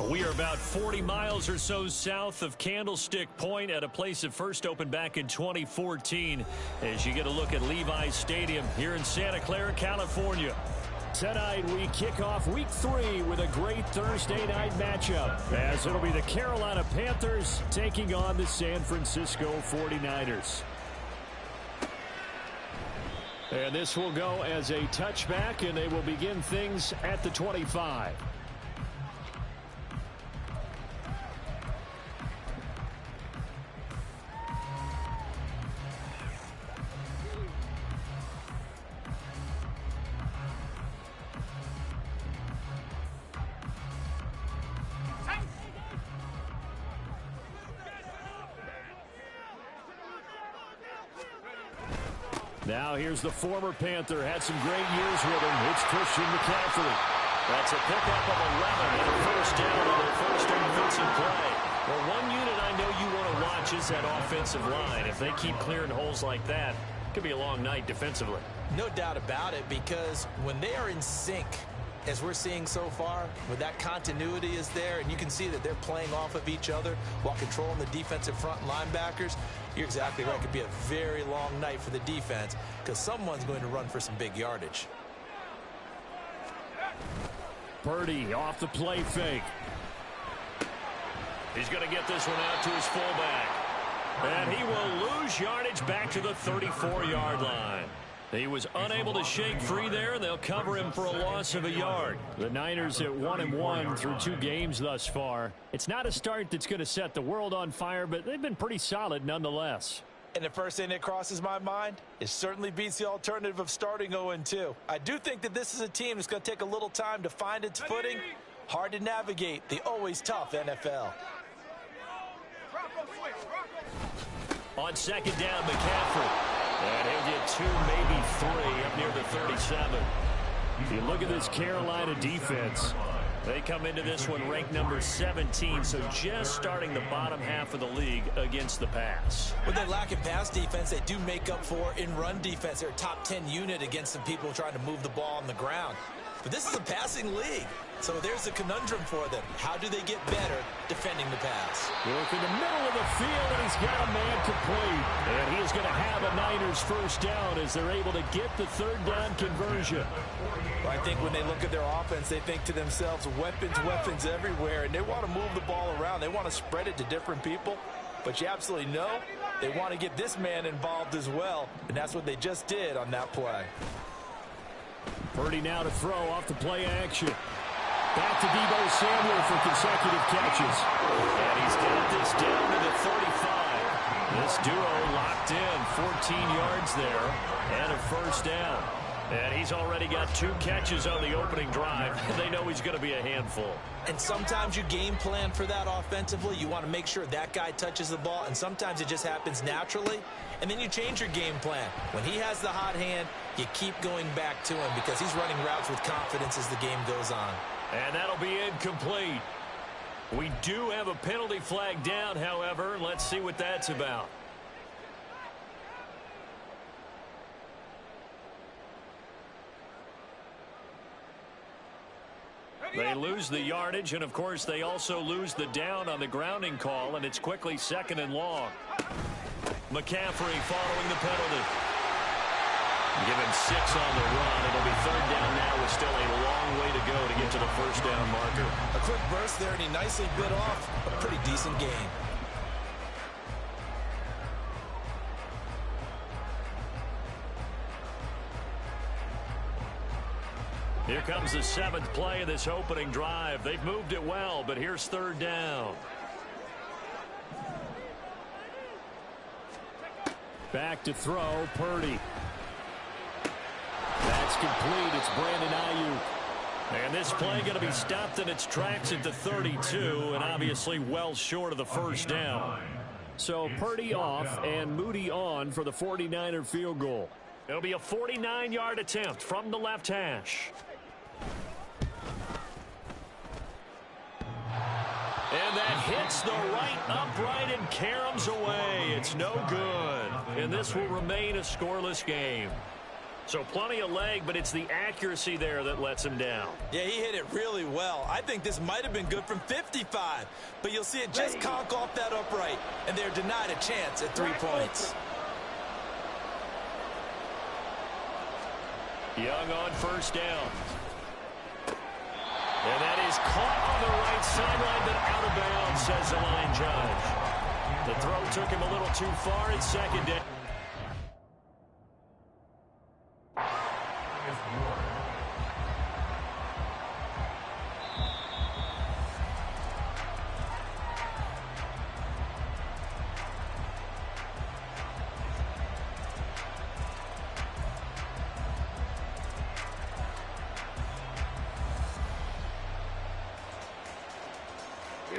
We are about 40 miles or so south of Candlestick Point at a place that first opened back in 2014 as you get a look at Levi's Stadium here in Santa Clara, California. Tonight we kick off week 3 with a great Thursday night matchup as it'll be the Carolina Panthers taking on the San Francisco 49ers. And this will go as a touchback, and they will begin things at the 25. Now here's the former Panther. Had some great years with him. It's Christian McCaffrey. That's a pickup of 11 and a first down on their first offensive play. Well, one unit I know you want to watch is that offensive line. If they keep clearing holes like that, it could be a long night defensively. No doubt about it, because when they are in sync, as we're seeing so far, with that continuity is there, and you can see that they're playing off of each other while controlling the defensive front linebackers, you're exactly right. It could be a very long night for the defense because someone's going to run for some big yardage. Purdy off the play fake. He's going to get this one out to his fullback. And he will lose yardage back to the 34-yard line. He was unable to shake free there, and they'll cover him for a loss of a yard. The Niners at 1-1 through 2 games thus far. It's not a start that's going to set the world on fire, but they've been pretty solid nonetheless. And the first thing that crosses my mind, it certainly beats the alternative of starting 0-2. I do think that this is a team that's going to take a little time to find its footing. Hard to navigate the always tough NFL. On second down, McCaffrey. And he'll get 2, maybe 3 up near the 37. If you look at this Carolina defense, they come into this one ranked number 17, so just starting the bottom half of the league against the pass. When they lack in pass defense, they do make up for in run defense. They're a top 10 unit against some people trying to move the ball on the ground. But this is a passing league, so there's a conundrum for them. How do they get better defending the pass? Look in the middle of the field, and he's got a man complete. And he is going to have a Niners first down as they're able to get the third down conversion. Well, I think when they look at their offense, they think to themselves, weapons everywhere, and they want to move the ball around. They want to spread it to different people. But you absolutely know they want to get this man involved as well, and that's what they just did on that play. Purdy now to throw off the play action. Back to Deebo Samuel for consecutive catches. And he's got this down to the 35. This duo locked in, 14 yards there, and a first down. And he's already got 2 catches on the opening drive. They know he's going to be a handful. And sometimes you game plan for that offensively. You want to make sure that guy touches the ball, and sometimes it just happens naturally. And then you change your game plan. When he has the hot hand, you keep going back to him because he's running routes with confidence as the game goes on. And that'll be incomplete. We do have a penalty flag down, however. Let's see what that's about. They lose the yardage, and, of course, they also lose the down on the grounding call, and it's quickly 2nd and long. McCaffrey following the penalty. Give him 6 on the run. It'll be 3rd down now with still a long way to go to get to the first down marker. A quick burst there, and he nicely bit off a pretty decent gain. Here comes the 7th play of this opening drive. They've moved it well, but here's 3rd down. Back to throw, Purdy. That's complete. It's Brandon Ayuk. And this play going to be stopped in its tracks at the 32, and obviously well short of the first down. So Purdy off and Moody on for the 49er field goal. It'll be a 49-yard attempt from the left hash. And that hits the right upright and caroms away. It's no good. And this will remain a scoreless game. So plenty of leg, but it's the accuracy there that lets him down. Yeah, he hit it really well. I think this might have been good from 55, but you'll see it just conk off that upright, and they're denied a chance at 3 points. Young on first down. And that is caught on the right sideline, but out of bounds, says the line judge. The throw took him a little too far. It's second down.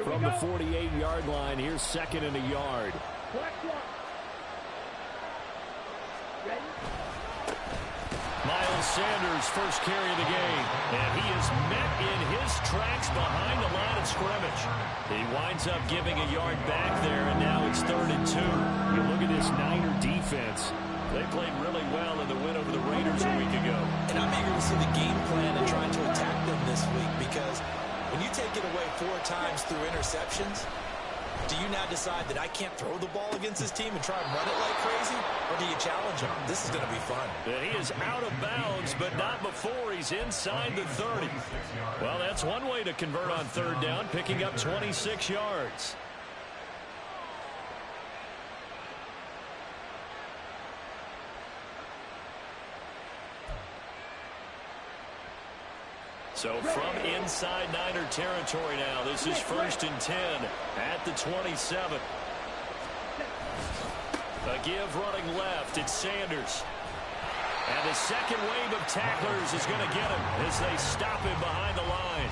From the 48-yard line, here's second and a yard. Miles Sanders, first carry of the game. And he is met in his tracks behind the line of scrimmage. He winds up giving a yard back there, and now it's 3rd and 2. You look at this Niner defense. They played really well in the win over the Raiders a week ago. And I'm eager to see the game plan and trying to attack them this week, because when you take it away 4 times through interceptions, do you now decide that I can't throw the ball against this team and try and run it like crazy? Or do you challenge them? This is going to be fun. And he is out of bounds, but not before he's inside the 30. Well, that's one way to convert on 3rd down, picking up 26 yards. So from inside Niner territory now, this is 1st and 10 at the 27. A give running left, it's Sanders. And the second wave of tacklers is going to get him as they stop him behind the line.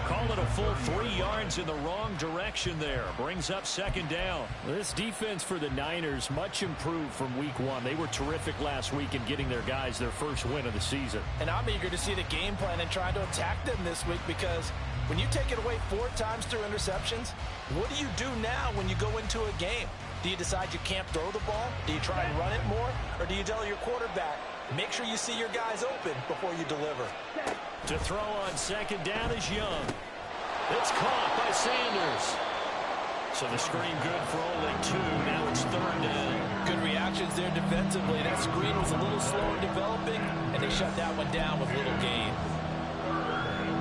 Call it a full 3 yards in the wrong direction there. Brings up 2nd down. This defense for the Niners much improved from week 1. They were terrific last week in getting their guys their first win of the season. And I'm eager to see the game plan and trying to attack them this week, because when you take it away 4 times through interceptions, what do you do now when you go into a game? Do you decide you can't throw the ball? Do you try and run it more? Or do you tell your quarterback, make sure you see your guys open before you deliver? To throw on 2nd down is Young. It's caught by Sanders. So the screen good for only 2. Now it's 3rd down. Good reactions there defensively. That screen was a little slow in developing, and they shut that one down with little gain.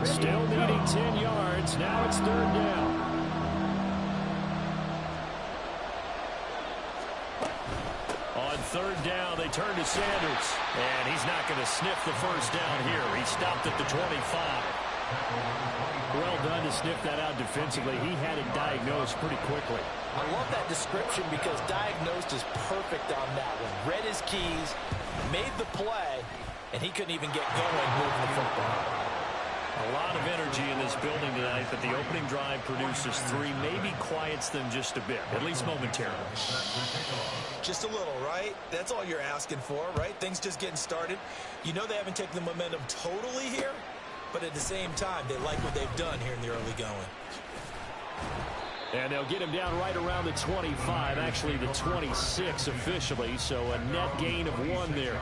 Still needing 10 yards. Now it's 3rd down. On 3rd down, they turn to Sanders. And he's not going to sniff the first down here. He stopped at the 25. Well done to sniff that out defensively. He had it diagnosed pretty quickly. I love that description, because diagnosed is perfect on that one. Read his keys, made the play, and he couldn't even get going moving the football. A lot of energy in this building tonight, but the opening drive produces 3, maybe quiets them just a bit, at least momentarily. Just a little, right? That's all you're asking for, right? Things just getting started. You know they haven't taken the momentum totally here, but at the same time, they like what they've done here in the early going. And they'll get him down right around the 25, actually the 26 officially, so a net gain of 1 there.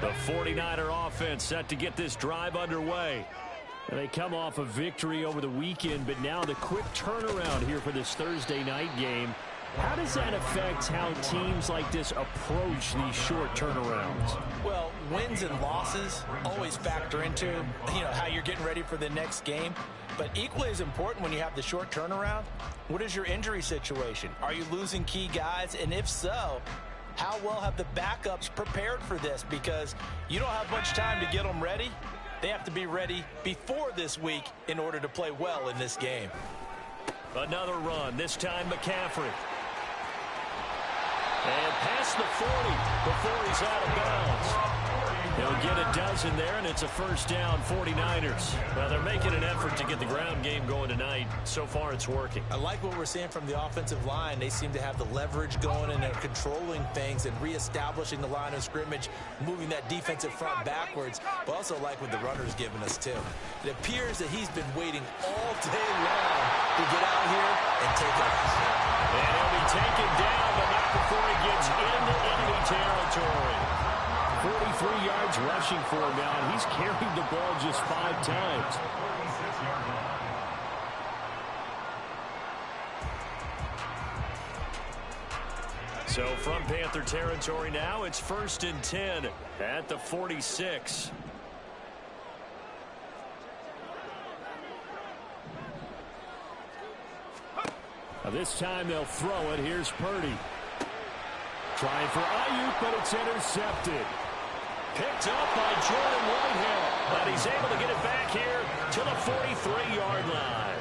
The 49er offense set to get this drive underway. And they come off a victory over the weekend, but now the quick turnaround here for this Thursday night game. How does that affect how teams like this approach these short turnarounds? Well, wins and losses always factor into, how you're getting ready for the next game. But equally as important when you have the short turnaround, what is your injury situation? Are you losing key guys? And if so, how well have the backups prepared for this? Because you don't have much time to get them ready. They have to be ready before this week in order to play well in this game. Another run, this time McCaffrey. And past the 40 before he's out of bounds. He'll get a dozen there, and it's a first down, 49ers. Well, they're making an effort to get the ground game going tonight. So far, it's working. I like what we're seeing from the offensive line. They seem to have the leverage going, and they're controlling things and reestablishing the line of scrimmage, moving that defensive front backwards. But also like what the runner's giving us, too. It appears that he's been waiting all day long to get out here and take off. And he'll be taken down, but not before he gets into enemy territory. 43 yards rushing for him now, and he's carried the ball just 5 times. So from Panther territory now, it's 1st and 10 at the 46. Now this time they'll throw it. Here's Purdy. Trying for Ayuk, but it's intercepted. Picked up by Jordan Whitehead, but he's able to get it back here to the 43-yard line.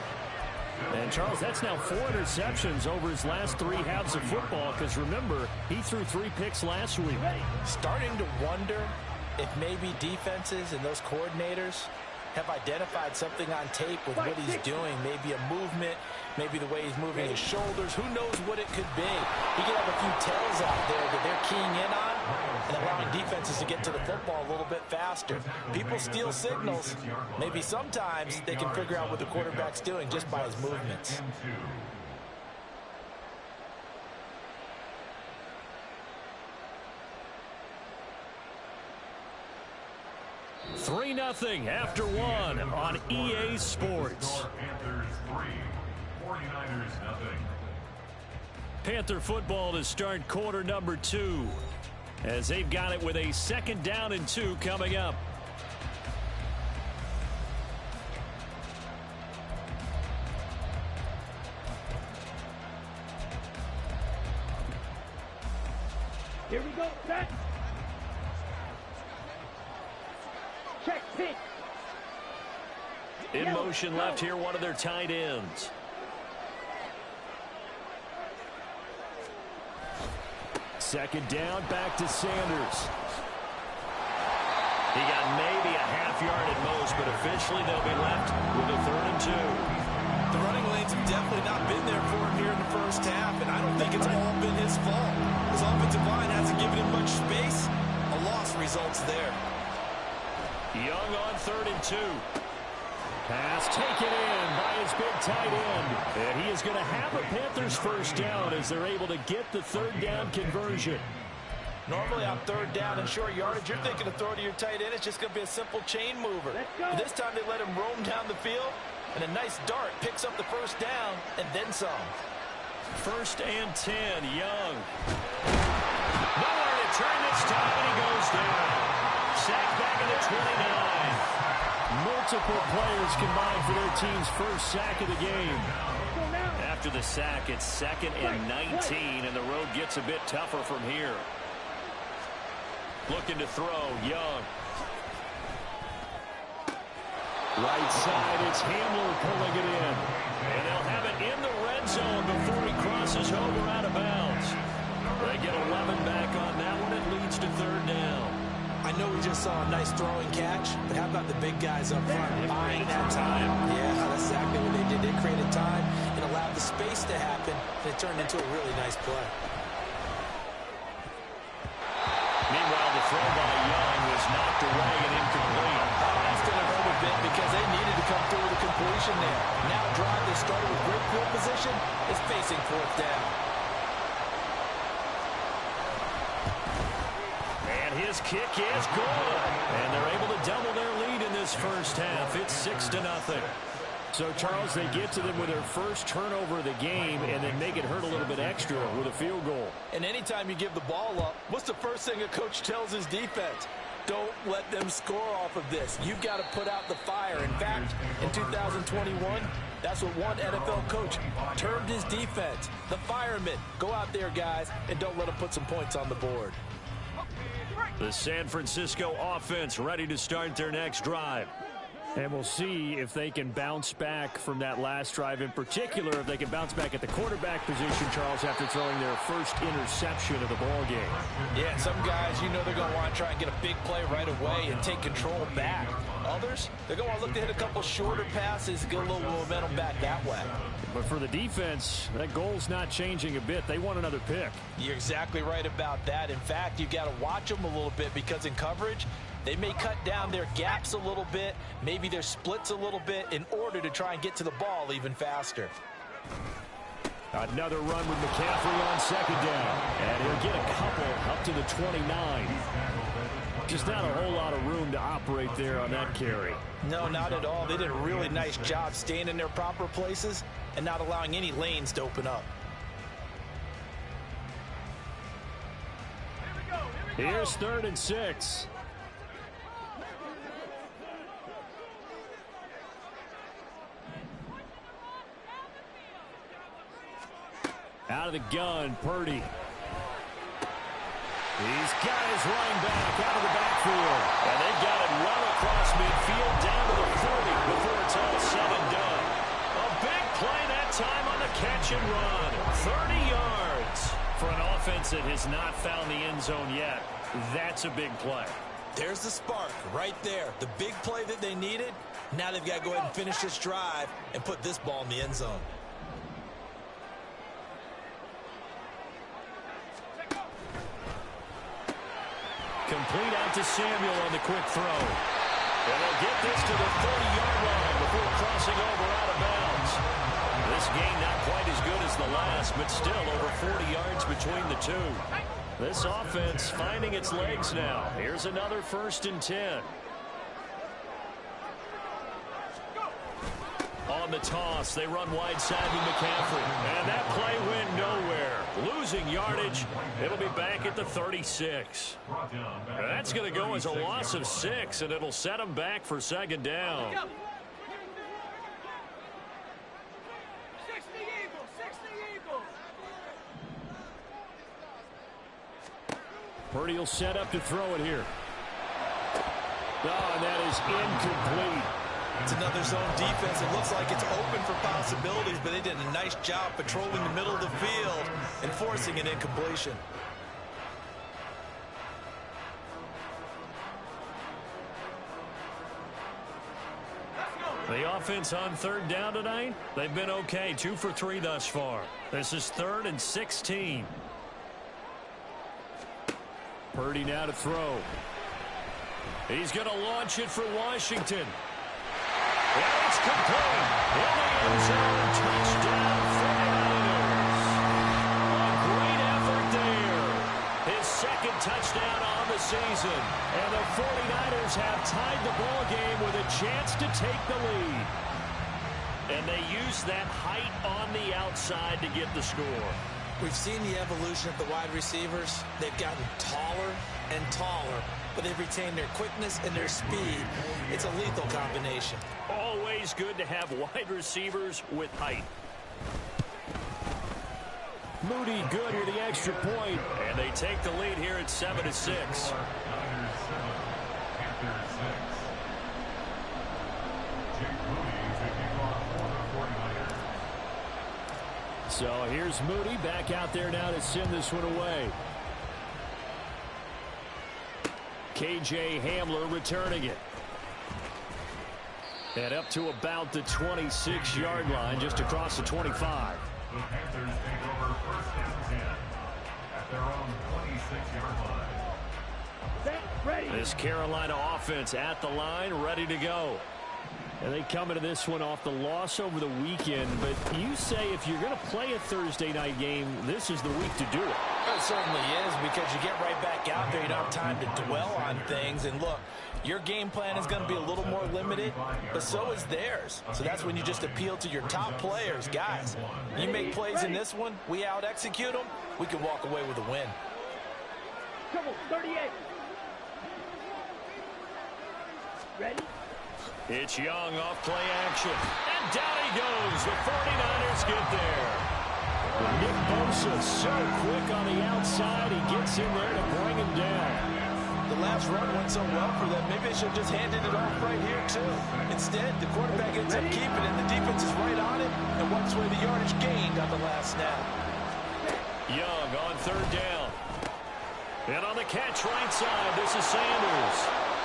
And, Charles, that's now 4 interceptions over his last 3 halves of football, because, remember, he threw 3 picks last week. Starting to wonder if maybe defenses and those coordinators have identified something on tape with what he's doing. Maybe a movement, maybe the way he's moving his shoulders. Who knows what it could be? He could have a few tells out there that they're keying in on and allowing defenses to get to the football a little bit faster. People steal signals. Maybe sometimes they can figure out what the quarterback's doing just by his movements. 3-0 after 1 on EA Sports. Panther football to start quarter number 2, as they've got it with a 2nd down and 2 coming up. Here we go, set. Check, pitch. In motion left here, one of their tight ends. Second down, back to Sanders. He got maybe a half yard at most, but officially they'll be left with a 3rd and 2. The running lanes have definitely not been there for him here in the first half, and I don't think it's all been his fault. His offensive line hasn't given him much space. A loss results there. Young on 3rd and 2. Pass taken in by his big tight end. And he is going to have a Panthers first down as they're able to get the 3rd down conversion. Normally on 3rd down and short yardage, you're thinking of throwing to your tight end. It's just going to be a simple chain mover. But this time they let him roam down the field, and a nice dart picks up the first down and then some. 1st and 10, Young. Nowhere to turn this time, and he goes down. Sacked back at the 29. Multiple players combined for their team's first sack of the game. After the sack, it's 2nd and 19, and the road gets a bit tougher from here. Looking to throw, Young. Right side, it's Hamler pulling it in. And they'll have it in the red zone before he crosses over out of bounds. They get 11 back on that one. It leads to 3rd down. I know we just saw a nice throwing catch, but how about the big guys up front buying that time? Yeah, that's exactly what they did. They created time and allowed the space to happen, and it turned into a really nice play. Meanwhile, the throw by Young was knocked away and incomplete. That's going to hurt a bit because they needed to come through with a completion there. Now a drive that started with great field position is facing 4th down. His kick is good. And they're able to double their lead in this first half. It's 6-0. So, Charles, they get to them with their first turnover of the game and then make it hurt a little bit extra with a field goal. And anytime you give the ball up, what's the first thing a coach tells his defense? Don't let them score off of this. You've got to put out the fire. In fact, in 2021, that's what one NFL coach termed his defense. The firemen. Go out there, guys, and don't let them put some points on the board. The San Francisco offense ready to start their next drive. And we'll see if they can bounce back from that last drive, in particular, if they can bounce back at the quarterback position, Charles, after throwing their first interception of the ball game. Yeah, some guys, you know they're going to want to try and get a big play right away and take control back. Others, they're going to want to look to hit a couple shorter passes, get a little momentum back that way. But for the defense, that goal's not changing a bit. They want another pick. You're exactly right about that. In fact, you've got to watch them a little bit because in coverage, They may cut down their gaps a little bit, maybe their splits a little bit in order to try and get to the ball even faster. Another run with McCaffrey on second down. And he'll get a couple up to the 29. Just not a whole lot of room to operate there on that carry. No, not at all. They did a really nice job staying in their proper places and not allowing any lanes to open up. Here's 3rd and 6. Out of the gun, Purdy. He's got his running back out of the backfield. And they've got it well across midfield down to the 40 before it's all said and done. A big play that time on the catch and run. 30 yards. For an offense that has not found the end zone yet, that's a big play. There's the spark right there. The big play that they needed. Now they've got to go ahead and finish this drive and put this ball in the end zone. Complete out to Samuel on the quick throw. And they'll get this to the 30-yard line before crossing over out of bounds. This game not quite as good as the last, but still over 40 yards between the two. This offense finding its legs now. Here's another 1st and 10. On the toss, they run wide side with McCaffrey. And that play went nowhere. Losing yardage. It'll be back at the 36. That's going to go as a loss of 6, and it'll set them back for 2nd down. Purdy will set up to throw it here. Oh, and that is incomplete. It's another zone defense. It looks like it's open for possibilities, but they did a nice job patrolling the middle of the field and forcing an incompletion. The offense on 3rd down tonight, they've been okay. 2 for 3 thus far. This is 3rd and 16. Purdy now to throw. He's going to launch it for Washington. And it's complete. In the end zone, touchdown 49ers. A great effort there. His 2nd touchdown on the season. And the 49ers have tied the ball game with a chance to take the lead. And they use that height on the outside to get the score. We've seen the evolution of the wide receivers. They've gotten taller and taller, but they've retained their quickness and their speed. It's a lethal combination. Always good to have wide receivers with height. Moody good with the extra point. And they take the lead here at 7-6. So here's Moody back out there now to send this one away. KJ Hamler returning it. And up to about the 26-yard line, just across the 25. The Panthers take over 1st and 10 at their own 26-yard line. Set, ready. This Carolina offense at the line, ready to go. And they come into this one off the loss over the weekend. But you say if you're going to play a Thursday night game, this is the week to do it. It certainly is, because you get right back out there. You don't have time to dwell on things. And look, your game plan is going to be a little more limited, but so is theirs. So that's when you just appeal to your top players. Guys, you make plays in this one, we out-execute them, we can walk away with a win. Come on, 38. Ready? It's Young off play action. And down he goes. The 49ers get there. Nick Bosa so quick on the outside. He gets in there to bring him down. The last run went so well for them. Maybe they should have just handed it off right here, too. Instead, the quarterback ends up keeping it, and the defense is right on it and wipes away the yardage gained on the last snap. Young on 3rd down. And on the catch right side, this is Sanders.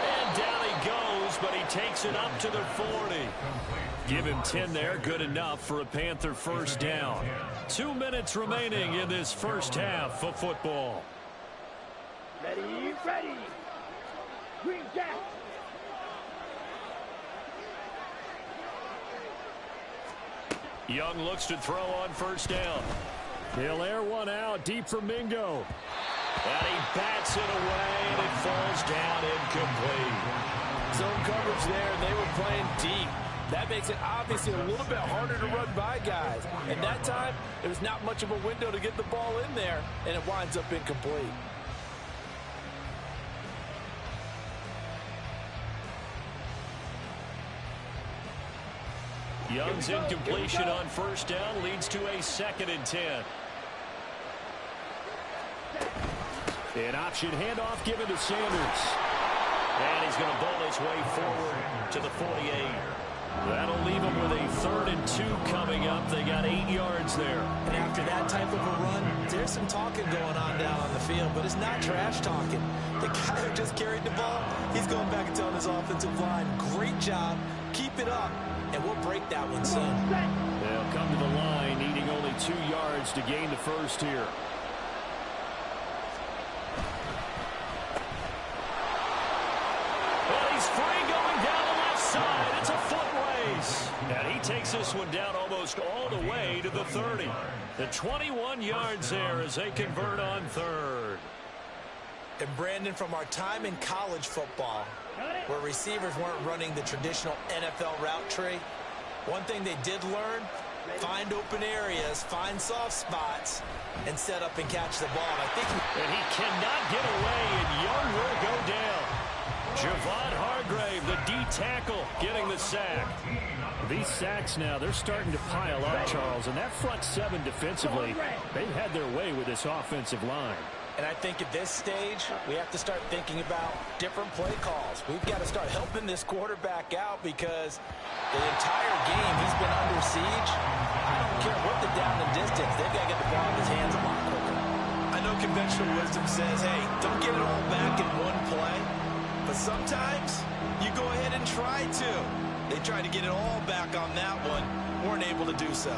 And down he goes, but he takes it up to the 40. Give him 10 there, good enough for a Panther 1st down. 2 minutes remaining in this first half of football. Ready, ready. Green Jack. Young looks to throw on first down. He'll air one out deep for Mingo. And he bats it away, and it falls down incomplete. Zone coverage there, and they were playing deep. That makes it obviously a little bit harder to run by guys. And that time, there was not much of a window to get the ball in there, and it winds up incomplete. Young's incompletion on first down leads to a 2nd and 10. An option handoff given to Sanders. And he's going to bowl his way forward to the 48. That'll leave him with a 3rd and 2 coming up. They got 8 yards there. And after that type of a run, there's some talking going on down on the field, but it's not trash talking. The guy who just carried the ball, he's going back and telling his offensive line, great job, keep it up, and we'll break that one soon. They'll come to the line, needing only 2 yards to gain the first here. Well, he's free going down the left side. It's a foot race. And he takes this one down almost all the way to the 30. The 21 yards there as they convert on 3rd. And Brandon, from our time in college football, where receivers weren't running the traditional NFL route tree, one thing they did learn, find open areas, find soft spots, and set up and catch the ball. And he cannot get away, and Young will go down. Javon Hargrave, the D tackle, getting the sack. These sacks now, they're starting to pile up, Charles, and that front 7 defensively, they've had their way with this offensive line. And I think at this stage, we have to start thinking about different play calls. We've got to start helping this quarterback out because the entire game he's been under siege. I don't care what the down and distance, they've got to get the ball in his hands a lot quicker. I know conventional wisdom says, hey, don't get it all back in one play. But sometimes you go ahead and try to. They tried to get it all back on that one. Weren't able to do so.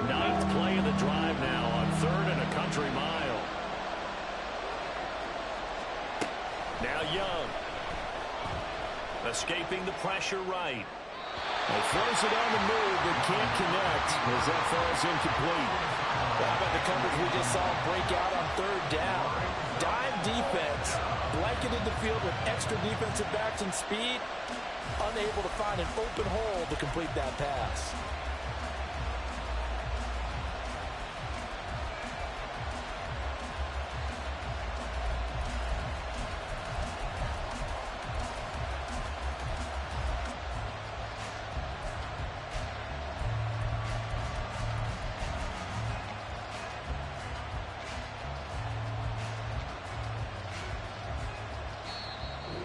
9th play of the drive now on 3rd and a country mile. Now Young. Escaping the pressure right. He throws it on the move but can't connect as that falls incomplete. How about the coverage we just saw break out on 3rd down? Dime defense, blanketed the field with extra defensive backs and speed, unable to find an open hole to complete that pass.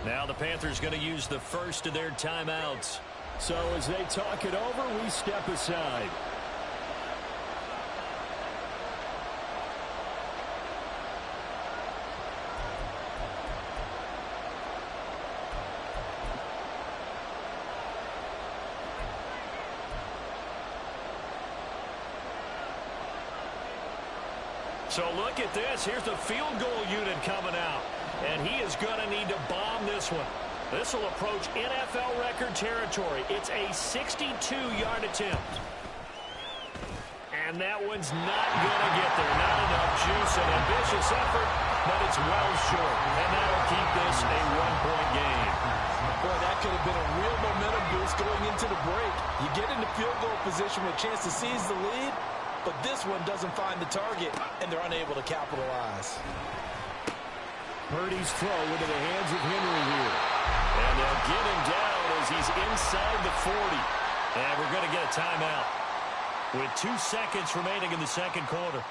Now the Panthers going to use the first of their timeouts. So as they talk it over, we step aside. So look at this. Here's the field goal unit coming out. And he is going to need to bomb this one. This will approach NFL record territory. It's a 62-yard attempt. And that one's not going to get there. Not enough juice. An ambitious effort, but it's well short. And that'll keep this a 1-point game. Boy, that could have been a real momentum boost going into the break. You get into field goal position with a chance to seize the lead, but this one doesn't find the target, and they're unable to capitalize. Purdy's throw into the hands of Henry here. And they'll get him down as he's inside the 40. And we're going to get a timeout with 2 seconds remaining in the 2nd quarter.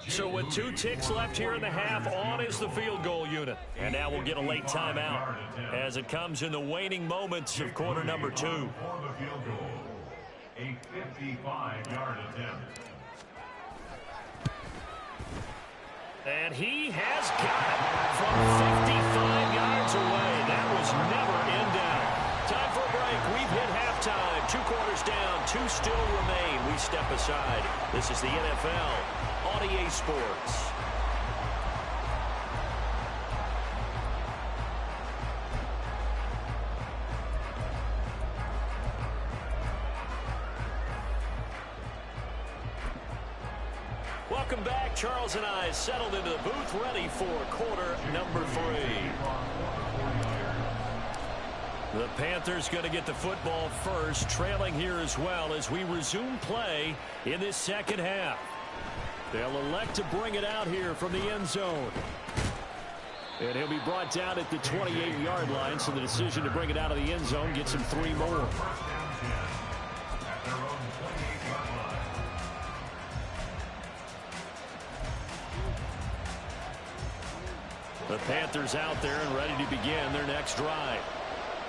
So with 2 ticks left here in the half, on is the field goal unit. And now we'll get a late timeout as it comes in the waning moments of quarter number 2. For the field goal, a 55-yard attempt. And he has got it from 55 yards away. That was never in doubt. Time for a break. We've hit halftime. 2 quarters down, 2 still remain. We step aside. This is the NFL on EA Sports. Welcome back. Charles and I settled into the booth, ready for quarter number 3. The Panthers going to get the football first, trailing here as well as we resume play in this second half. They'll elect to bring it out here from the end zone. And he'll be brought down at the 28-yard line, so the decision to bring it out of the end zone gets him 3 more. The Panthers out there and ready to begin their next drive.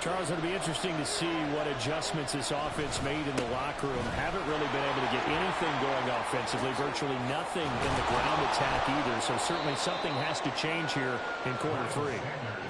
Charles, it'll be interesting to see what adjustments this offense made in the locker room. Haven't really been able to get anything going offensively, virtually nothing in the ground attack either. So certainly something has to change here in quarter 3.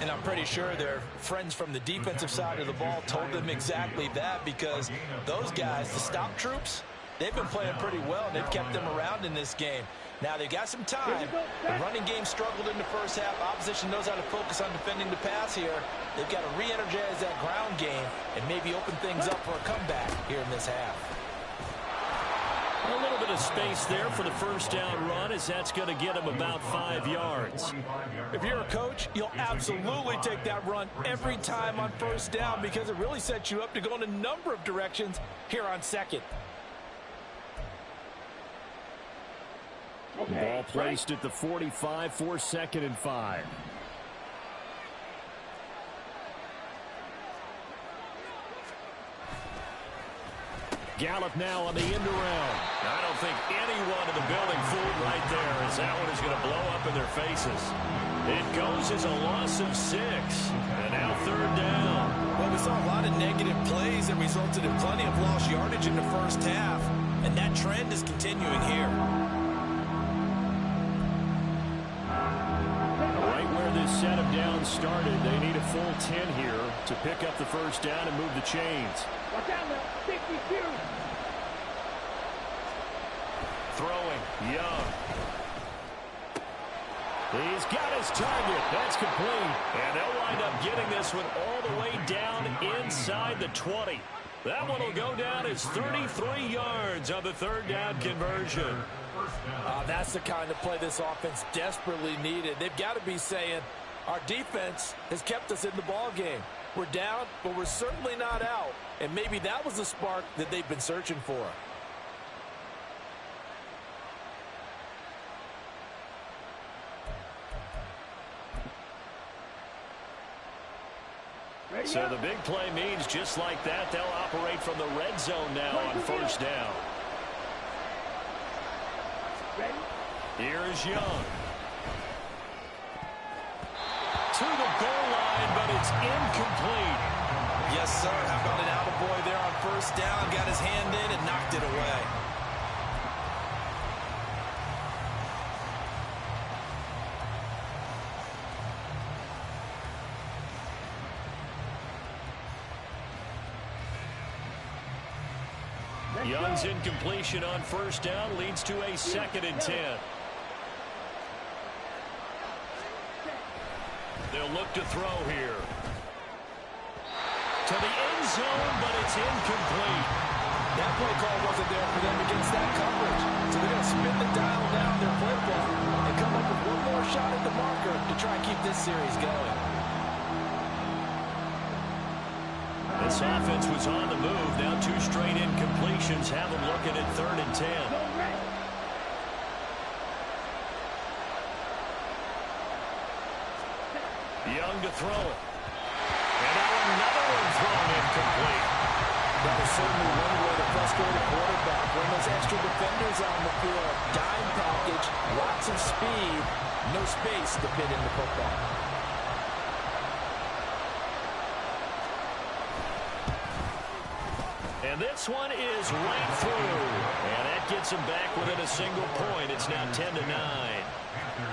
And I'm pretty sure their friends from the defensive side of the ball told them exactly that, because those guys, the stop troops, they've been playing pretty well, and they've kept them around in this game. Now, they've got some time. The running game struggled in the first half. Opposition knows how to focus on defending the pass here. They've got to re-energize that ground game and maybe open things up for a comeback here in this half. A little bit of space there for the first down run, as that's going to get him about 5 yards. If you're a coach, you'll absolutely take that run every time on first down, because it really sets you up to go in a number of directions here on second. Ball placed at the 45 for 2nd and 5. Gallup now on the end around. I don't think anyone in the building fooled right there, as that one is going to blow up in their faces. It goes as a loss of 6. And now 3rd down. Well, we saw a lot of negative plays that resulted in plenty of lost yardage in the first half, and that trend is continuing here. This set of downs started. They need a full 10 here to pick up the first down and move the chains. Watch out now. 62. Throwing. Young. He's got his target. That's complete. And they'll wind up getting this one all the way down inside the 20. That one will go down as 33 yards on the 3rd down conversion. That's the kind of play this offense desperately needed. They've got to be saying, our defense has kept us in the ball game. We're down, but we're certainly not out. And maybe that was the spark that they've been searching for. So the big play means just like that, they'll operate from the red zone now on first down. Here is Young. To the goal line, but it's incomplete. Yes, sir. How about an attaboy there on first down? Got his hand in and knocked it away. Young's incompletion on first down leads to a 2nd and 10. They'll look to throw here. To the end zone, but it's incomplete. That play call wasn't there for them against that coverage. So they're going to spin the dial down their playbook and come up with one more shot at the marker to try and keep this series going. This offense was on the move. Now 2 straight incompletions have them looking at 3rd and 10. Young to throw it. And now another one thrown incomplete. That was certainly one way to frustrate a quarterback. When those extra defenders on the field, dime package, lots of speed, no space to fit in the football. And this one is right through. And that gets them back within a single point. It's now 10-9.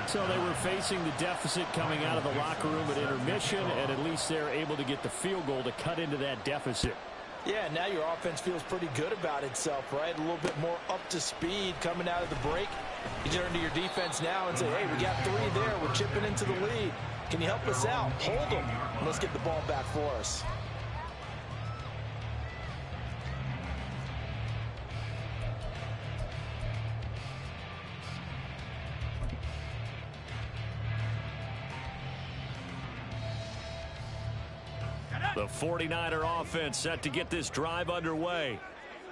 So they were facing the deficit coming out of the locker room at intermission, and at least they're able to get the field goal to cut into that deficit. Yeah, now your offense feels pretty good about itself, right? A little bit more up to speed coming out of the break. You turn to your defense now and say, hey, we got 3 there. We're chipping into the lead. Can you help us out? Hold them. And let's get the ball back for us. The 49er offense set to get this drive underway.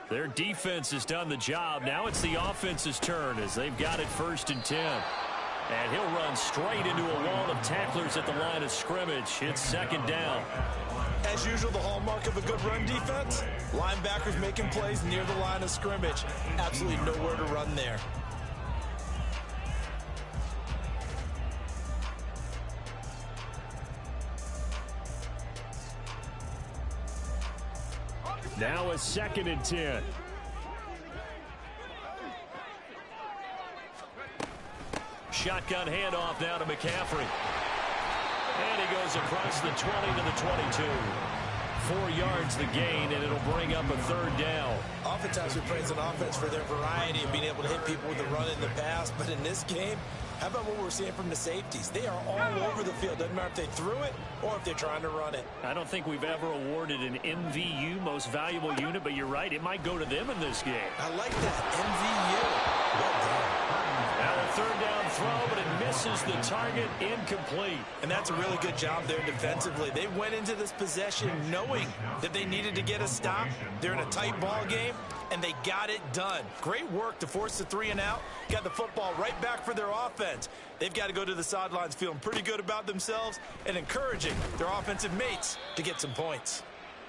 Their defense has done the job. Now it's the offense's turn as they've got it 1st and 10. And he'll run straight into a wall of tacklers at the line of scrimmage. It's 2nd down. As usual, the hallmark of a good run defense, linebackers making plays near the line of scrimmage. Absolutely nowhere to run there. Now a 2nd and 10. Shotgun handoff now to McCaffrey. And he goes across the 20 to the 22. 4 yards the gain, and it'll bring up a 3rd down. Oftentimes we praise an offense for their variety of being able to hit people with the run in the pass, but in this game, how about what we're seeing from the safeties? They are all over the field. Doesn't matter if they threw it or if they're trying to run it. I don't think we've ever awarded an MVU, most valuable unit, but you're right, it might go to them in this game. I like that, MVU. Well done. Now a 3rd down throw, but it misses the target, incomplete. And that's a really good job there defensively. They went into this possession knowing that they needed to get a stop. They're in a tight ball game, and they got it done. Great work to force the 3 and out. Got the football right back for their offense. They've got to go to the sidelines feeling pretty good about themselves and encouraging their offensive mates to get some points.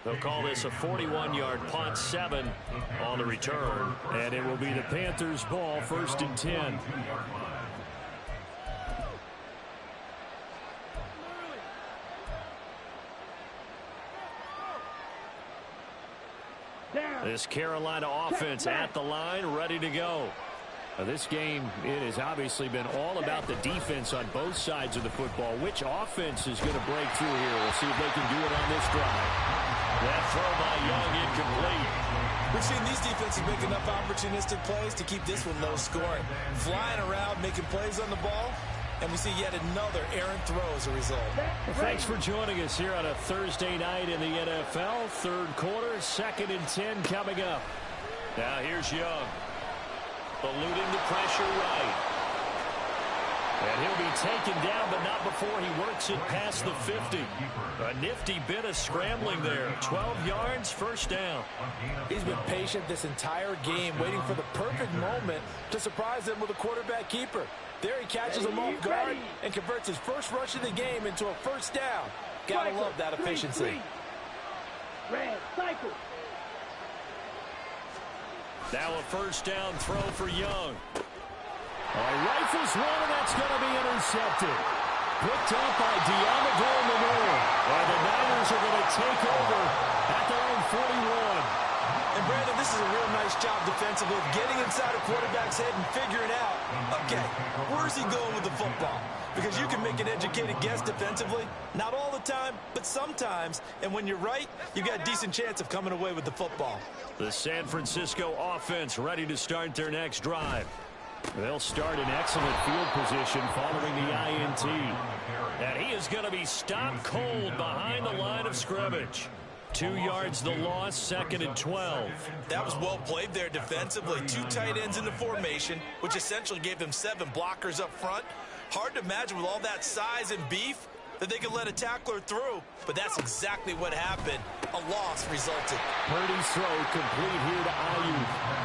They'll call this a 41-yard punt, 7 on the return. And it will be the Panthers' ball, 1st and 10. This Carolina offense at the line, ready to go. Now, this game, it has obviously been all about the defense on both sides of the football. Which offense is going to break through here? We'll see if they can do it on this drive. That throw by Young incomplete. We've seen these defenses make enough opportunistic plays to keep this one low scoring. Flying around, making plays on the ball, and we see yet another errant throw as a result. Well, thanks for joining us here on a Thursday night in the NFL. 3rd quarter, 2nd and 10 coming up. Now here's Young. Eluding the pressure right. And he'll be taken down, but not before he works it past the 50. A nifty bit of scrambling there. 12 yards, 1st down. He's been patient this entire game, waiting for the perfect moment to surprise them with a quarterback keeper. There he catches him off guard and converts his first rush of the game into a 1st down. Gotta love that efficiency. Red cycle. Now a 1st down throw for Young. Rifles one, and that's going to be intercepted. Picked up by Diamador Lenore. And the Niners are going to take over at their own 41. And Brandon, this is a real nice job defensively of getting inside a quarterback's head and figuring out, okay, where's he going with the football? Because you can make an educated guess defensively. Not all the time, but sometimes. And when you're right, you've got a decent chance of coming away with the football. The San Francisco offense ready to start their next drive. They'll start in excellent field position following the INT. And he is going to be stopped cold behind the line of scrimmage. 2 yards the loss, 2nd and 12. That was well played there defensively. 2 tight ends in the formation, which essentially gave them 7 blockers up front. Hard to imagine with all that size and beef that they could let a tackler through, but that's exactly what happened. A loss resulted. Purdy's throw complete here to Ayuk.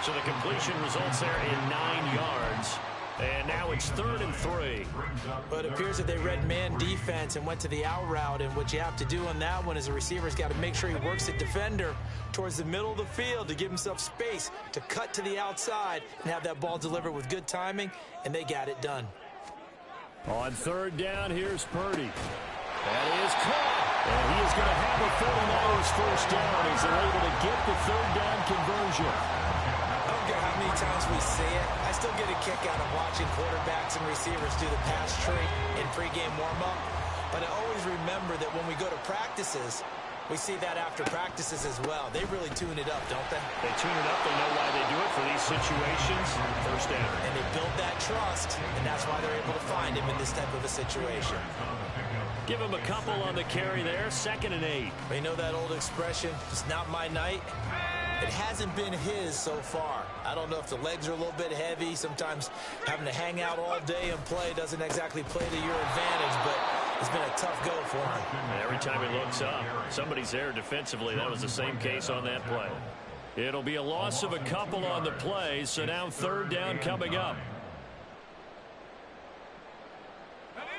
So the completion results there in 9 yards. And now it's 3rd and 3. But it appears that they read man defense and went to the out route. And what you have to do on that one is a receiver's got to make sure he works the defender towards the middle of the field to give himself space to cut to the outside and have that ball delivered with good timing. And they got it done. On 3rd down, here's Purdy. That is caught. And he is going to have a 49ers 1st down as they're able to get the 3rd down conversion. I don't care how many times we see it. I still get a kick out of watching quarterbacks and receivers do the pass tree in pregame warm-up. But I always remember that when we go to practices, We see that after practices as well. They really tune it up, don't they? They tune it up. They know why they do it for these situations. First down. And they build that trust, and that's why they're able to find him in this type of a situation. Give him a couple on the carry there. 2nd and 8. You know that old expression, it's not my night? It hasn't been his so far. I don't know if the legs are a little bit heavy. Sometimes having to hang out all day and play doesn't exactly play to your advantage, but it's been a tough go for him. And every time he looks up, somebody's there defensively. That was the same case on that play. It'll be a loss of a couple on the play, so now 3rd down coming up.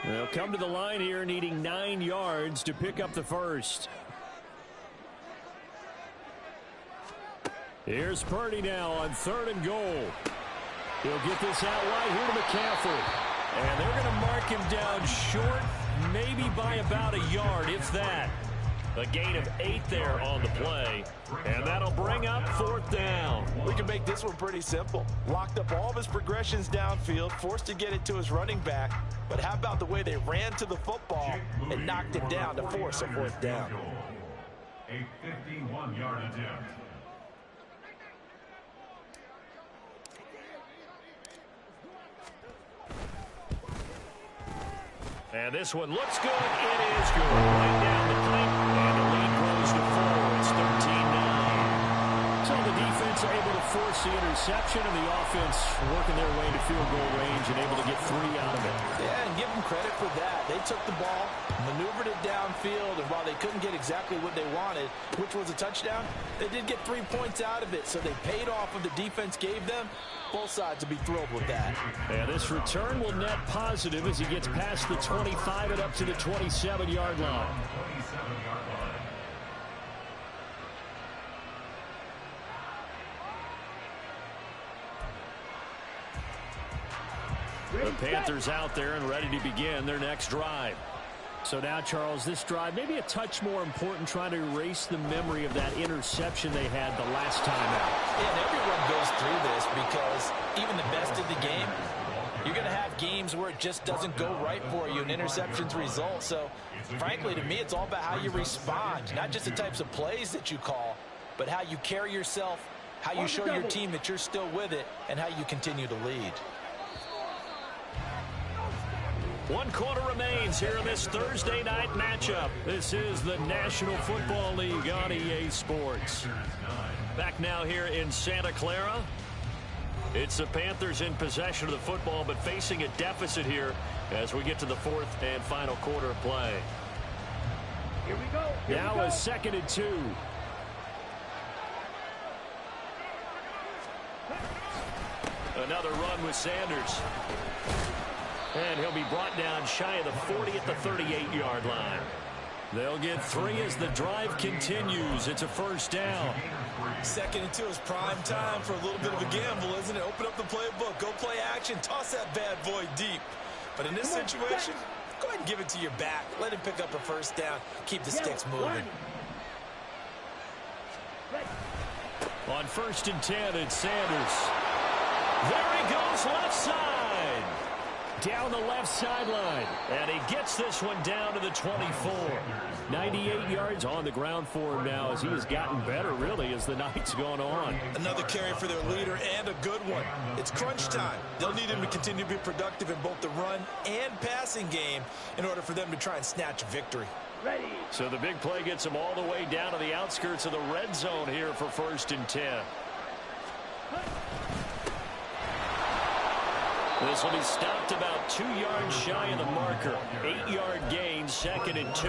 They'll come to the line here needing 9 yards to pick up the first. Here's Purdy now on 3rd and goal. He'll get this out wide here to McCaffrey. And they're going to mark him down short, maybe by about a yard, if that. A gain of 8 there on the play. And that'll bring up 4th down. We can make this one pretty simple. Locked up all of his progressions downfield, forced to get it to his running back. But how about the way they ran to the football and knocked it down to force a 4th down? A 51-yard attempt. And this one looks good. It is good. Right down the plate. And the lead grows to 4. It's 13-9. So the defense are able to force the interception, and the offense working their way to field goal range and able to get 3 out of it. Yeah, and give them credit for that. They took the ball, maneuvered it downfield, and while they couldn't get exactly what they wanted, which was a touchdown, they did get 3 points out of it, so they paid off what the defense gave them. Both sides will be thrilled with that. And this return will net positive as he gets past the 25 and up to the 27-yard line. The Panthers out there and ready to begin their next drive. So now, Charles, this drive maybe a touch more important, trying to erase the memory of that interception they had the last time out. Yeah, and everyone goes through this because even the best of the game, you're going to have games where it just doesn't go right for you and interceptions result. So, frankly, to me, it's all about how you respond, not just the types of plays that you call, but how you carry yourself, how you show your team that you're still with it, and how you continue to lead. 1 quarter remains here in this Thursday night matchup. This is the National Football League on EA Sports. Back now here in Santa Clara. It's the Panthers in possession of the football, but facing a deficit here as we get to the 4th and final quarter of play. Here we go. Now a 2nd and 2. Another run with Sanders. And he'll be brought down shy of the 40 at the 38-yard line. They'll get 3 as the drive continues. It's a 1st down. 2nd and 2 is prime time for a little bit of a gamble, isn't it? Open up the playbook, go play action, toss that bad boy deep. But in this situation, go ahead and give it to your back. Let him pick up a 1st down. Keep the sticks moving. On 1st and 10, it's Sanders. There he goes, left side. Down the left sideline. And he gets this one down to the 24. 98 yards on the ground for him now as he has gotten better, really, as the night's gone on. Another carry for their leader and a good one. It's crunch time. They'll need him to continue to be productive in both the run and passing game in order for them to try and snatch a victory. Ready. So the big play gets him all the way down to the outskirts of the red zone here for 1st and 10. This will be stopped about 2 yards shy of the marker. 8-yard gain, 2nd and 2.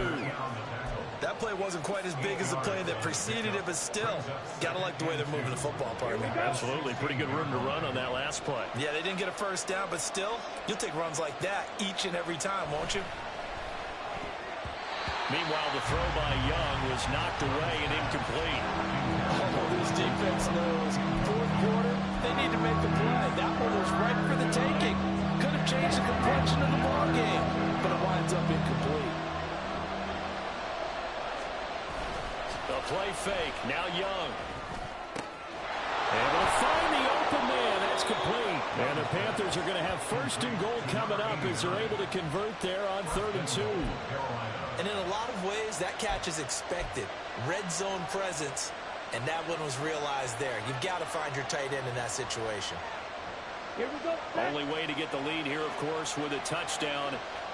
That play wasn't quite as big as the play that preceded it, but still, gotta like the way they're moving the football, partner. Absolutely. Pretty good room to run on that last play. Yeah, they didn't get a 1st down, but still, you'll take runs like that each and every time, won't you? Meanwhile, the throw by Young was knocked away and incomplete. Oh, this defense knows. 4th quarter, they need to make the play. That one was right for the taking. Could have changed the complexion of the ball game, but it winds up incomplete. The play fake. Now Young. And we'll find the open man. That's That's complete. And the Panthers are going to have first and goal coming up as they're able to convert there on 3rd and 2. And in a lot of ways, that catch is expected. Red zone presence, and that one was realized there. You've got to find your tight end in that situation. Here we go. Only way to get the lead here, of course, with a touchdown,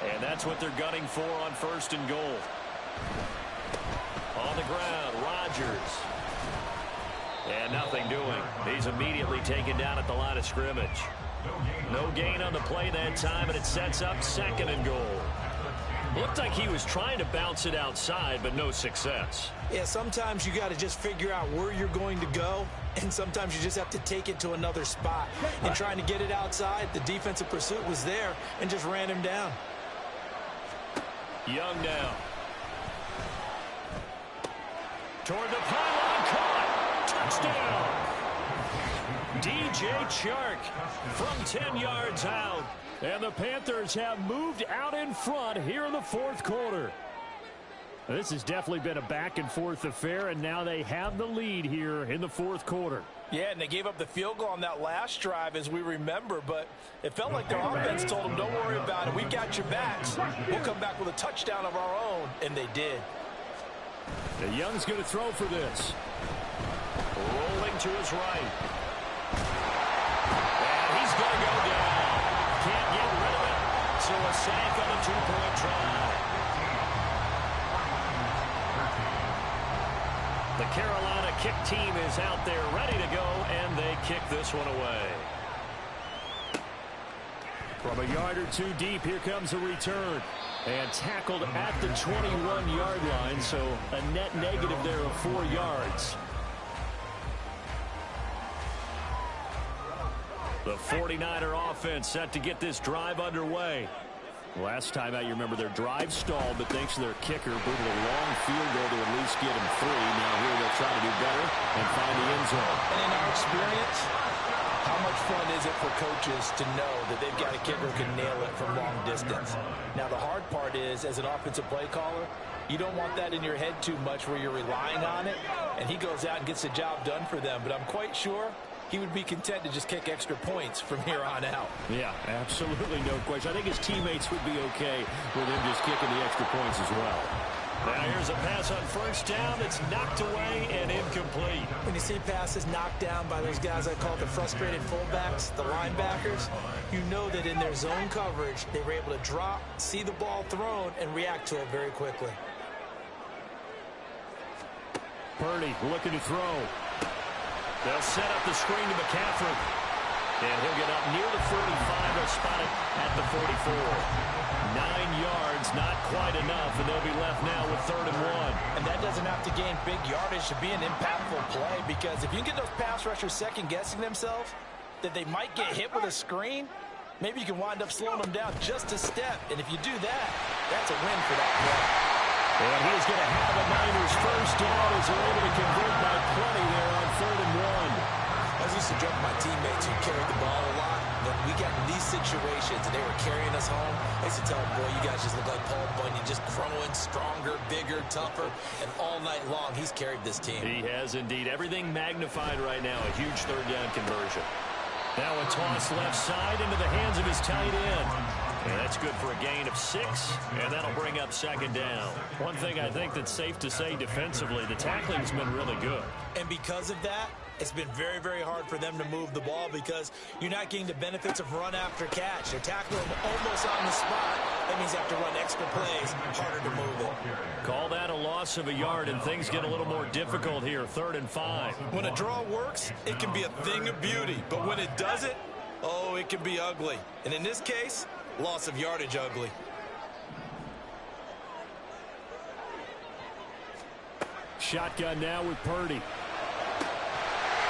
and that's what they're gunning for on 1st and goal. On the ground, Rodgers. And nothing doing. He's immediately taken down at the line of scrimmage. No gain on the play that time, and it sets up 2nd and goal. Looked like he was trying to bounce it outside, but no success. Yeah, sometimes you got to just figure out where you're going to go, and sometimes you just have to take it to another spot. And trying to get it outside, the defensive pursuit was there and just ran him down. Young now. Toward the pylon, caught. Touchdown. DJ Chark from 10 yards out. And the Panthers have moved out in front here in the 4th quarter. This has definitely been a back-and-forth affair, and now they have the lead here in the 4th quarter. Yeah, and they gave up the field goal on that last drive, as we remember, but it felt like their offense told them, don't worry about it. We got your backs. We'll come back with a touchdown of our own, and they did. The Young's going to throw for this. Rolling to his right. And he's going to go down. Can't get rid of it. So a sack on a 2-point try. The Carolina kick team is out there ready to go, and they kick this one away. From a yard or 2 deep, here comes a return. And tackled at the 21-yard line, so a net negative there of 4 yards. The 49er offense set to get this drive underway. Last time out, you remember their drive stalled, but thanks to their kicker, booted a long field goal to at least get him 3. Now here they'll try to do better and find the end zone. And in our experience, how much fun is it for coaches to know that they've got a kicker who can nail it from long distance? Now, the hard part is, as an offensive play caller, you don't want that in your head too much where you're relying on it, and he goes out and gets the job done for them. But I'm quite sure he would be content to just kick extra points from here on out. Yeah, absolutely no question. I think his teammates would be okay with him just kicking the extra points as well. Now here's a pass on 1st down. It's knocked away and incomplete. When you see passes knocked down by those guys I call the frustrated fullbacks, the linebackers, you know that in their zone coverage, they were able to drop, see the ball thrown, and react to it very quickly. Purdy looking to throw. They'll set up the screen to McCaffrey. And he'll get up near the 35. They'll spot it at the 44. 9 yards, not quite enough, and they'll be left now with 3rd and 1. And that doesn't have to gain big yardage to be an impactful play, because if you can get those pass rushers second-guessing themselves that they might get hit with a screen, maybe you can wind up slowing them down just a step. And if you do that, that's a win for that play. And he is going to have a Niners first down as they're able to convert by plenty there on 3rd and 1. I used to joke with my teammates who carried the ball a lot. When we got in these situations and they were carrying us home, I used to tell them, boy, you guys just look like Paul Bunyan, just growing stronger, bigger, tougher. And all night long, he's carried this team. He has indeed. Everything magnified right now. A huge 3rd down conversion. Now a toss left side into the hands of his tight end. And that's good for a gain of 6, and that'll bring up 2nd down. One thing I think that's safe to say defensively, the tackling's been really good. And because of that, it's been very, very hard for them to move the ball because you're not getting the benefits of run after catch. They're tackling almost on the spot. That means they have to run extra plays, harder to move it. Call that a loss of a yard, and things get a little more difficult here, 3rd and 5. When a draw works, it can be a thing of beauty. But when it doesn't, oh, it can be ugly. And in this case, loss of yardage ugly. Shotgun now with Purdy.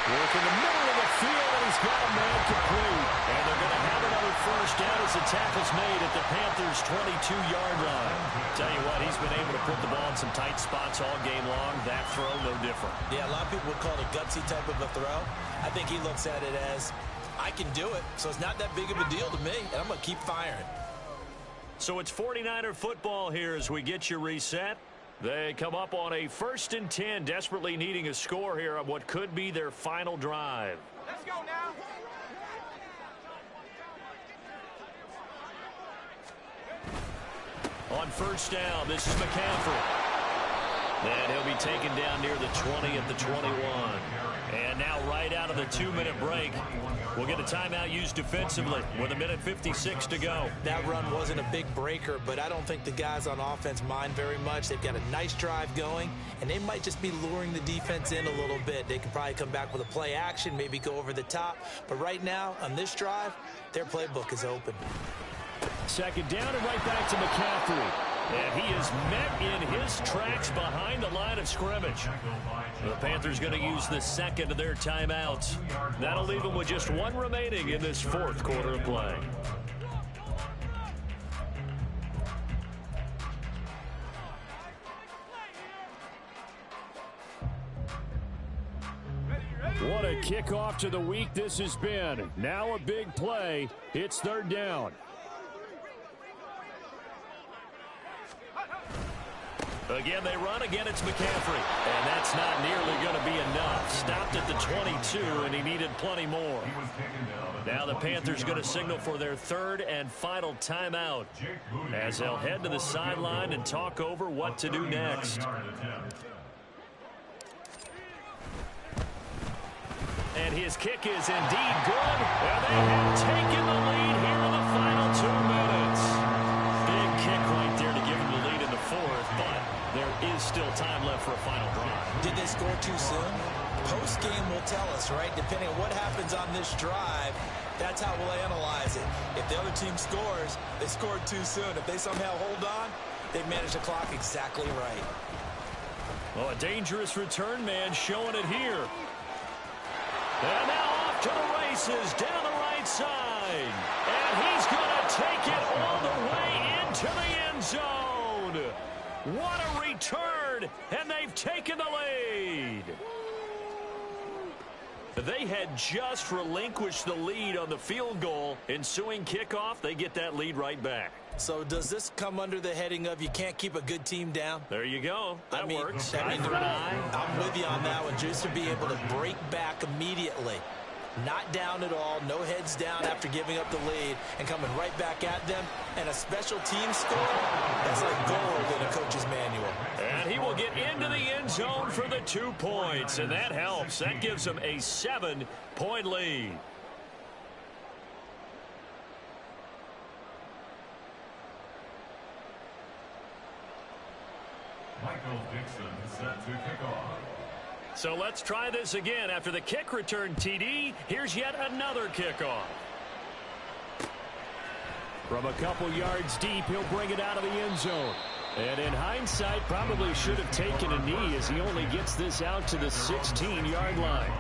Work in the middle of the field, and he's got a man complete. And they're going to have another first down as the tackle's made at the Panthers' 22-yard line. Tell you what, he's been able to put the ball in some tight spots all game long. That throw, no different. Yeah, a lot of people would call it a gutsy type of a throw. I think he looks at it as, I can do it, so it's not that big of a deal to me, and I'm going to keep firing. So it's 49er football here as we get you reset. They come up on a 1st and 10, desperately needing a score here on what could be their final drive. Let's go now. On first down, this is McCaffrey. And he'll be taken down near the 20 at the 21. And now right out of the 2-minute break, we'll get a timeout used defensively with 1:56 to go. That run wasn't a big breaker, but I don't think the guys on offense mind very much. They've got a nice drive going, and they might just be luring the defense in a little bit. They could probably come back with a play action, maybe go over the top. But right now, on this drive, their playbook is open. Second down and right back to McCaffrey. And he is met in his tracks behind the line of scrimmage. The Panthers going to use the second of their timeouts. That'll leave them with just one remaining in this fourth quarter of play. What a kickoff to the week this has been. Now a big play. It's third down. Again, they run. Again, it's McCaffrey. And that's not nearly going to be enough. Stopped at the 22, and he needed plenty more. Now the Panthers going to signal for their third and final timeout as they'll head to the sideline and talk over what to do next. And his kick is indeed good. And they have taken the lead here in the final 2 minutes. Big kick right there to give them the lead in the fourth, but there is still time left for a final drive. Did they score too soon? Post-game will tell us, right? Depending on what happens on this drive, that's how we'll analyze it. If the other team scores, they scored too soon. If they somehow hold on, they've managed the clock exactly right. Well, a dangerous return man showing it here. And now off to the races down the right side. And he's going to take it all the way into the end zone. What a return, and they've taken the lead. They had just relinquished the lead on the field goal. Ensuing kickoff, they get that lead right back. So does this come under the heading of you can't keep a good team down? There you go. That works. I'm with you on that one. Just to be able to break back immediately. Not down at all. No heads down after giving up the lead and coming right back at them. And a special team score, that's like gold in a coach's manual. And he will get into the end zone for the 2 points. And that helps. That gives him a 7-point lead. Michael Dixon set to kick off. So let's try this again. After the kick return TD, here's yet another kickoff. From a couple yards deep, he'll bring it out of the end zone. And in hindsight, probably should have taken a knee as he only gets this out to the 16-yard line.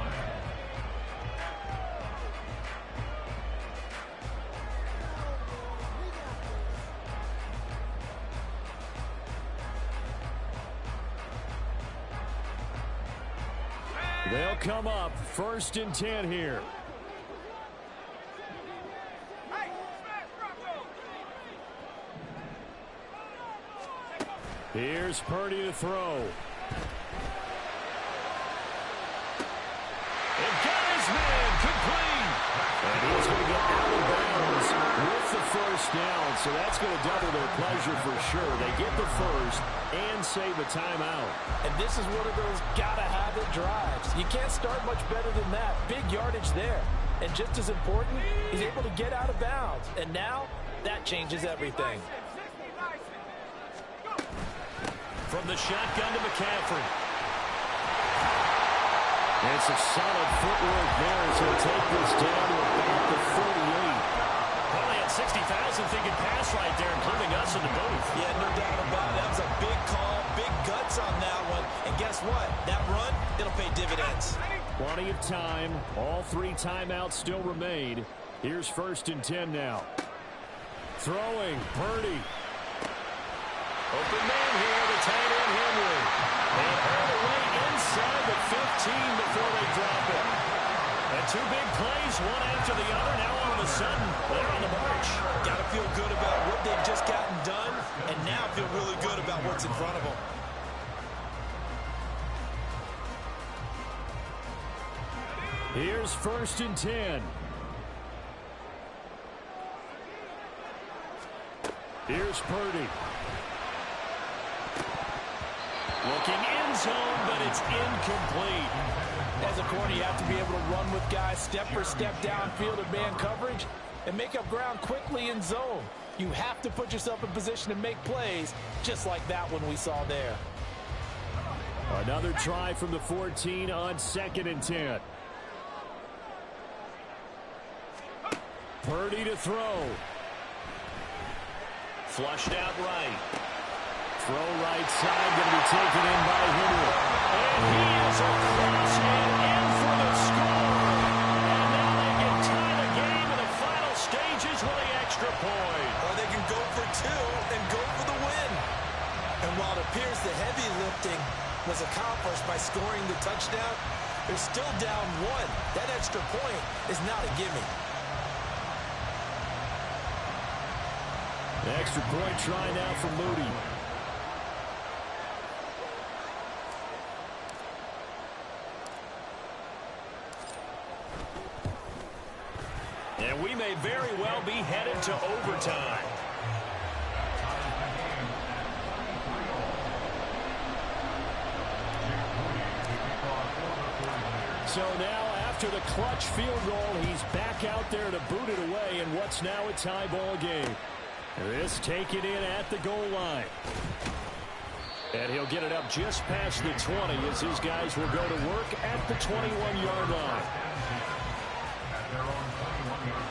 They'll come up 1st and 10 here. Here's Purdy to throw. And got his man complete. And he's going to get out of bounds with the first down. So that's going to double their pleasure for sure. They get the first and save a timeout. And this is one of those gotta-have-it drives. You can't start much better than that. Big yardage there. And just as important, he's able to get out of bounds. And now, that changes everything. From the shotgun to McCaffrey. And some solid footwork there as he'll take this down to about the 48. Probably had 60,000 thinking pass right there, including us in the booth. Yeah, no doubt about it. That was a big call, big guts on that one. And guess what? That run, it'll pay dividends. Plenty of time. All 3 timeouts still remain. Here's 1st and 10 now. Throwing, Purdy. Open man here, the tight end Henry. And all the way inside the 15 before they drop it. And 2 big plays, one after the other. Now all of a sudden, they're on the march. Got to feel good about what they've just gotten done, and now feel really good about what's in front of them. Here's 1st and 10. Here's Purdy. Looking in zone, but it's incomplete. As a corner, you have to be able to run with guys step for step downfield in man coverage and make up ground quickly in zone. You have to put yourself in position to make plays, just like that one we saw there. Another try from the 14 on 2nd and 10. Purdy to throw. Flushed out right. Throw right side, going to be taken in by Henry. And he is across and in for the score. And now they can tie the game in the final stages with the extra point. Or they can go for two and go for the win. And while it appears the heavy lifting was accomplished by scoring the touchdown, they're still down one. That extra point is not a gimme. The extra point try now for Moody. And we may very well be headed to overtime. So now, after the clutch field goal, he's back out there to boot it away in what's now a tie ball game. This taken in at the goal line. And he'll get it up just past the 20 as his guys will go to work at the 21-yard line. At their own 21-yard line.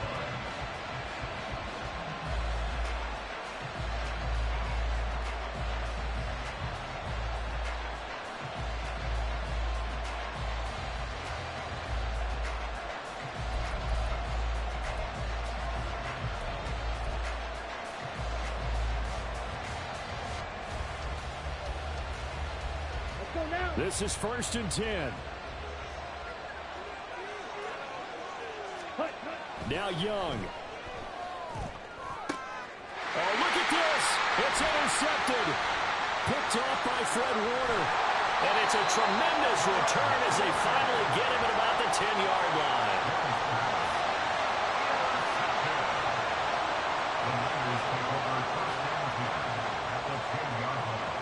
This is 1st and 10. Now Young. Oh, look at this. It's intercepted. Picked off by Fred Warner. And it's a tremendous return as they finally get him at about the 10-yard line. The Niners take over 1st and 10 at the 10-yard line.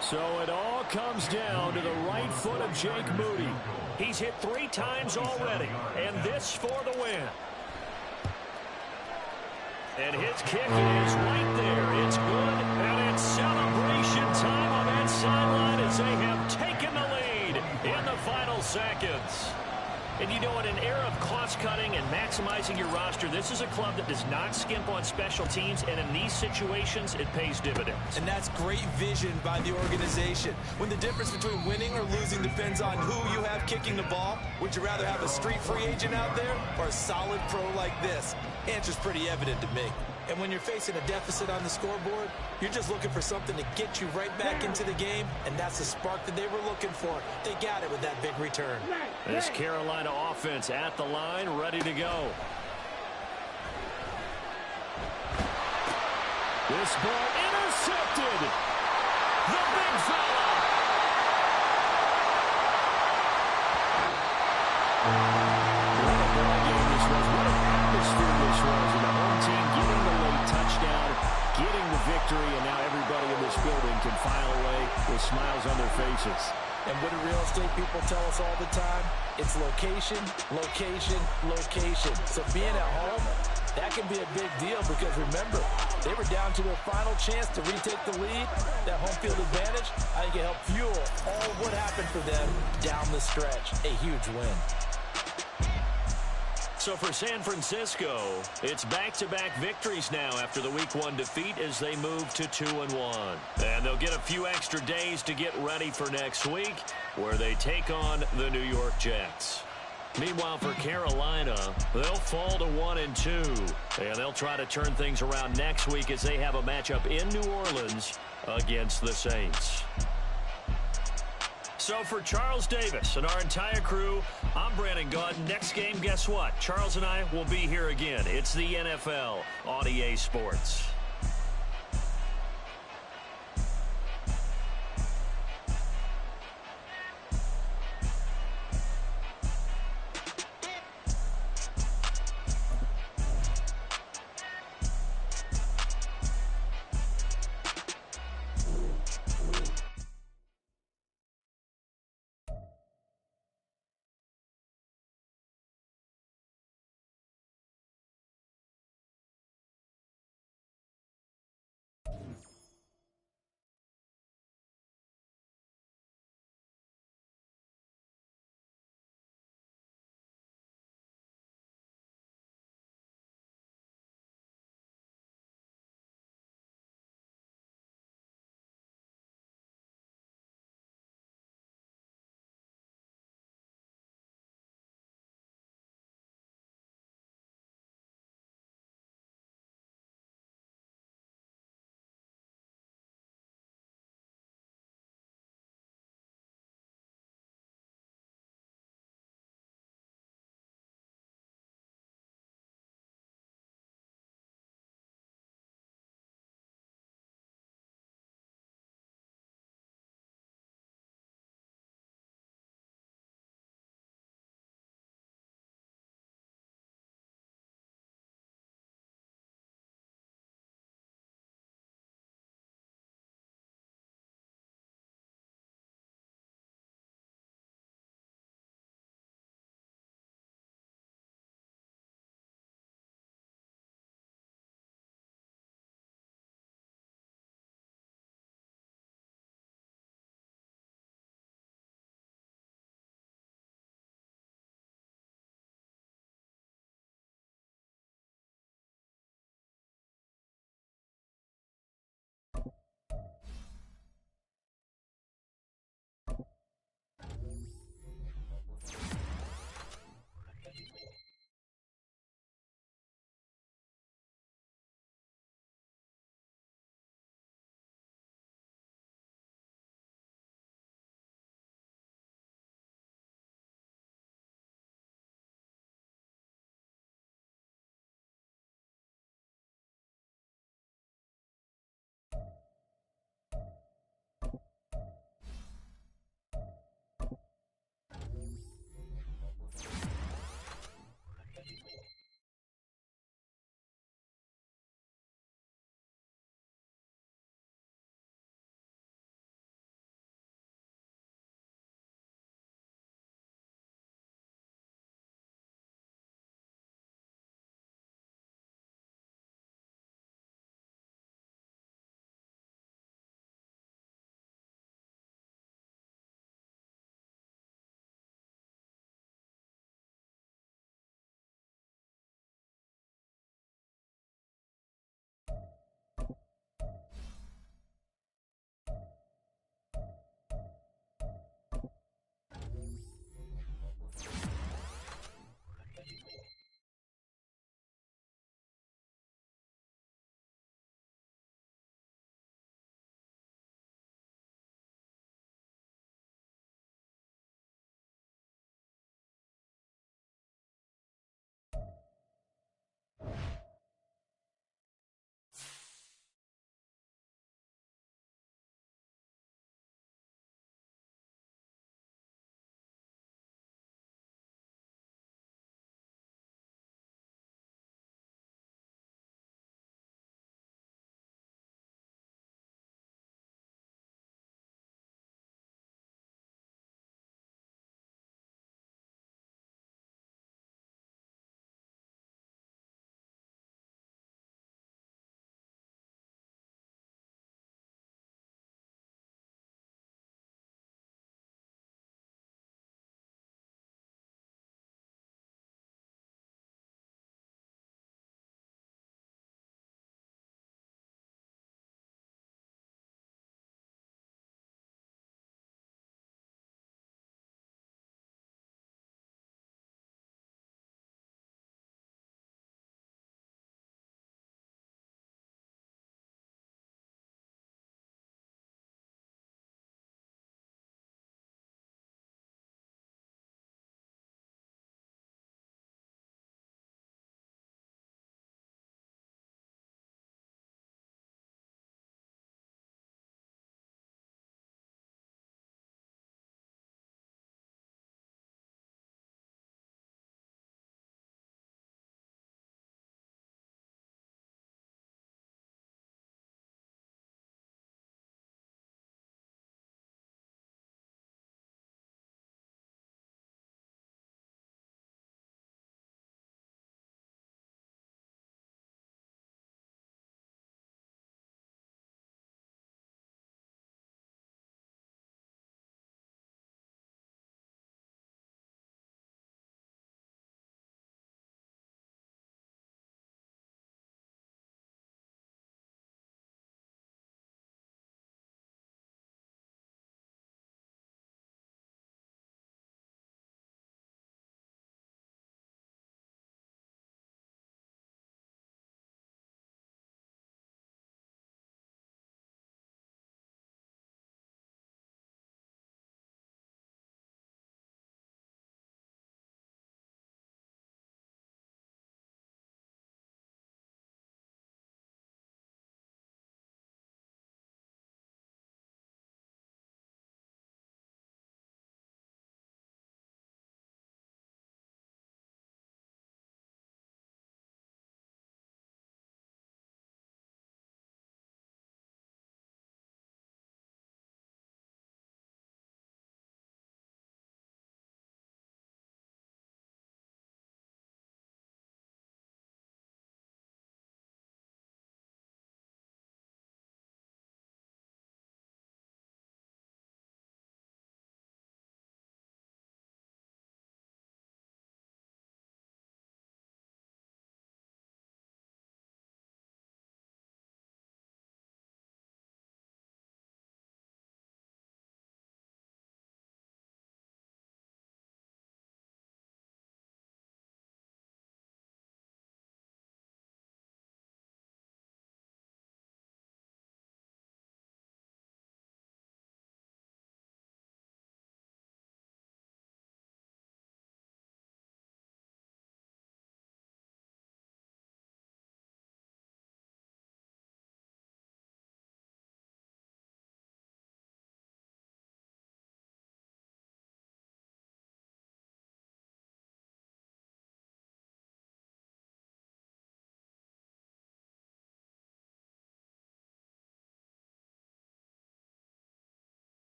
So it all comes down to the right foot of Jake Moody. He's hit 3 times already, and this for the win. And his kick is right there. It's good, and it's celebration time on that sideline as they have taken the lead in the final seconds. And you know, in an era of cost-cutting and maximizing your roster, this is a club that does not skimp on special teams, and in these situations, it pays dividends. And that's great vision by the organization. When the difference between winning or losing depends on who you have kicking the ball, would you rather have a street free agent out there or a solid pro like this? Answer's pretty evident to me. And when you're facing a deficit on the scoreboard, you're just looking for something to get you right back into the game, and that's the spark that they were looking for. They got it with that big return. This Carolina offense at the line, ready to go. This ball intercepted. The big fella. What a ball game this was. What an atmosphere this was. And the home team getting the late touchdown, getting the victory, and now everybody in this building can file away with smiles on their faces. And what do real estate people tell us all the time? It's location, location, location. So being at home, that can be a big deal because remember, they were down to their final chance to retake the lead. That home field advantage, I think it helped fuel all of what happened for them down the stretch. A huge win. So for San Francisco, it's back-to-back victories now after the Week 1 defeat as they move to 2-1. And they'll get a few extra days to get ready for next week, where they take on the New York Jets. Meanwhile, for Carolina, they'll fall to 1-2. And they'll try to turn things around next week as they have a matchup in New Orleans against the Saints. So for Charles Davis and our entire crew, I'm Brandon Gaud. Next game, guess what? Charles and I will be here again. It's the NFL on EA Sports.